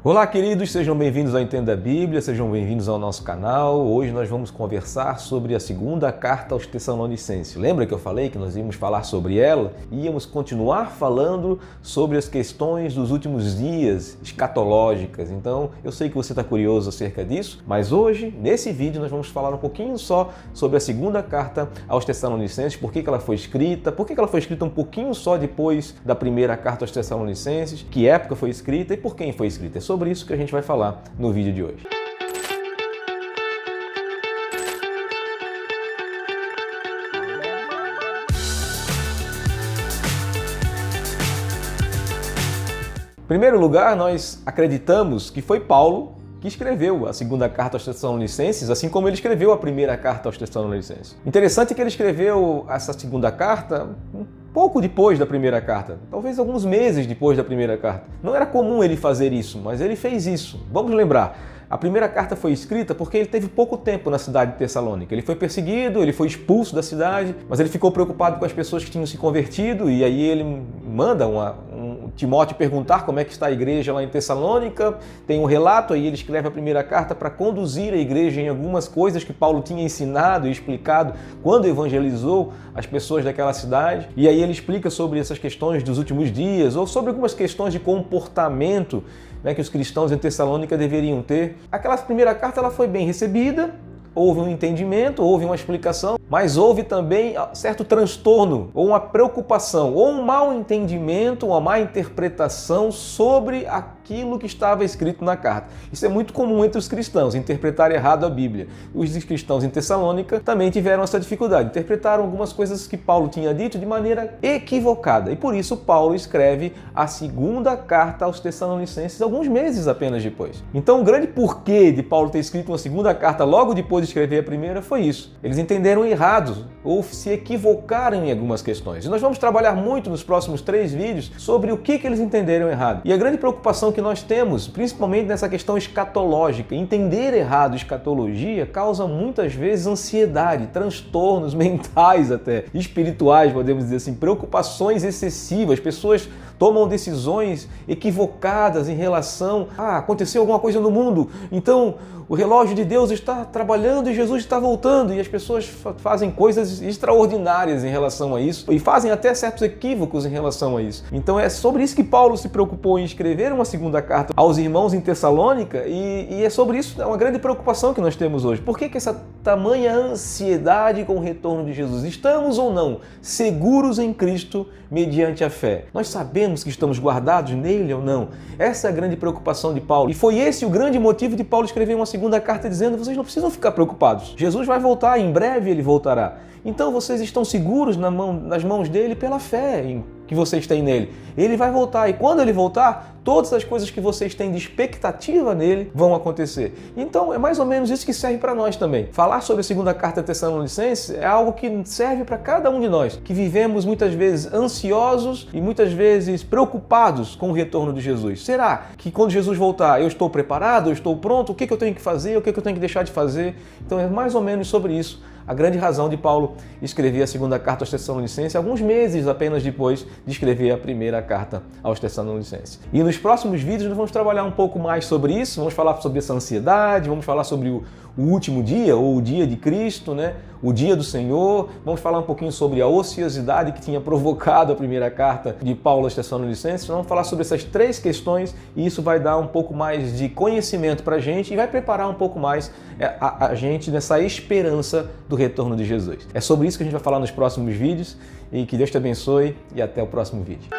Olá, queridos, sejam bem-vindos ao Entenda a Bíblia, sejam bem-vindos ao nosso canal. Hoje nós vamos conversar sobre a segunda carta aos Tessalonicenses. Lembra que eu falei que nós íamos falar sobre ela? Íamos continuar falando sobre as questões dos últimos dias, escatológicas. Então, eu sei que você está curioso acerca disso, mas hoje, nesse vídeo, nós vamos falar um pouquinho só sobre a segunda carta aos Tessalonicenses, por que ela foi escrita, por que ela foi escrita um pouquinho só depois da primeira carta aos Tessalonicenses, que época foi escrita e por quem foi escrita. É sobre isso que a gente vai falar no vídeo de hoje. Em primeiro lugar, nós acreditamos que foi Paulo que escreveu a segunda carta aos Tessalonicenses, assim como ele escreveu a primeira carta aos Tessalonicenses. Interessante que ele escreveu essa segunda carta pouco depois da primeira carta, talvez alguns meses depois da primeira carta. Não era comum ele fazer isso, mas ele fez isso. Vamos lembrar, a primeira carta foi escrita porque ele teve pouco tempo na cidade de Tessalônica. Ele foi perseguido, ele foi expulso da cidade, mas ele ficou preocupado com as pessoas que tinham se convertido e aí ele manda Timóteo perguntar como é que está a igreja lá em Tessalônica. Tem um relato, aí ele escreve a primeira carta para conduzir a igreja em algumas coisas que Paulo tinha ensinado e explicado quando evangelizou as pessoas daquela cidade. E aí ele explica sobre essas questões dos últimos dias ou sobre algumas questões de comportamento, né, que os cristãos em Tessalônica deveriam ter. Aquela primeira carta ela foi bem recebida, houve um entendimento, houve uma explicação, mas houve também certo transtorno, ou uma preocupação, ou um mau entendimento, uma má interpretação sobre aquilo que estava escrito na carta. Isso é muito comum entre os cristãos, interpretar errado a Bíblia. Os cristãos em Tessalônica também tiveram essa dificuldade, interpretaram algumas coisas que Paulo tinha dito de maneira equivocada. E por isso Paulo escreve a segunda carta aos Tessalonicenses alguns meses apenas depois. Então o grande porquê de Paulo ter escrito uma segunda carta logo depois de escrever a primeira foi isso. Eles entenderam errado ou se equivocaram em algumas questões. E nós vamos trabalhar muito nos próximos 3 vídeos sobre o que eles entenderam errado. E a grande preocupação que nós temos, principalmente nessa questão escatológica, entender errado escatologia causa muitas vezes ansiedade, transtornos mentais até, espirituais, podemos dizer assim, preocupações excessivas, pessoas tomam decisões equivocadas em relação a aconteceu alguma coisa no mundo, então o relógio de Deus está trabalhando e Jesus está voltando, e as pessoas fazem coisas extraordinárias em relação a isso e fazem até certos equívocos em relação a isso. Então é sobre isso que Paulo se preocupou em escrever uma segunda carta aos irmãos em Tessalônica e é sobre isso, é uma grande preocupação que nós temos hoje. Por que essa tamanha ansiedade com o retorno de Jesus? Estamos ou não seguros em Cristo mediante a fé? Nós sabemos que estamos guardados nele ou não? Essa é a grande preocupação de Paulo. E foi esse o grande motivo de Paulo escrever uma segunda carta dizendo: vocês não precisam ficar preocupados. Jesus vai voltar, em breve ele voltará. Então vocês estão seguros nas mãos dele pela fé que vocês têm nele. Ele vai voltar e quando ele voltar, todas as coisas que vocês têm de expectativa nele vão acontecer. Então é mais ou menos isso que serve para nós também. Falar sobre a segunda carta a Tessalonicenses é algo que serve para cada um de nós, que vivemos muitas vezes ansiosos e muitas vezes preocupados com o retorno de Jesus. Será que quando Jesus voltar eu estou preparado, eu estou pronto? O que eu tenho que fazer? O que eu tenho que deixar de fazer? Então é mais ou menos sobre isso a grande razão de Paulo escrever a segunda carta aos Tessalonicenses alguns meses apenas depois de escrever a primeira carta aos Tessalonicenses. E nos próximos vídeos nós vamos trabalhar um pouco mais sobre isso, vamos falar sobre essa ansiedade, vamos falar sobre o último dia, ou o dia de Cristo, né? O dia do Senhor, vamos falar um pouquinho sobre a ociosidade que tinha provocado a primeira carta de Paulo aos Tessalonicenses, vamos falar sobre essas 3 questões e isso vai dar um pouco mais de conhecimento para a gente e vai preparar um pouco mais a gente nessa esperança do retorno de Jesus. É sobre isso que a gente vai falar nos próximos vídeos e que Deus te abençoe e até o próximo vídeo.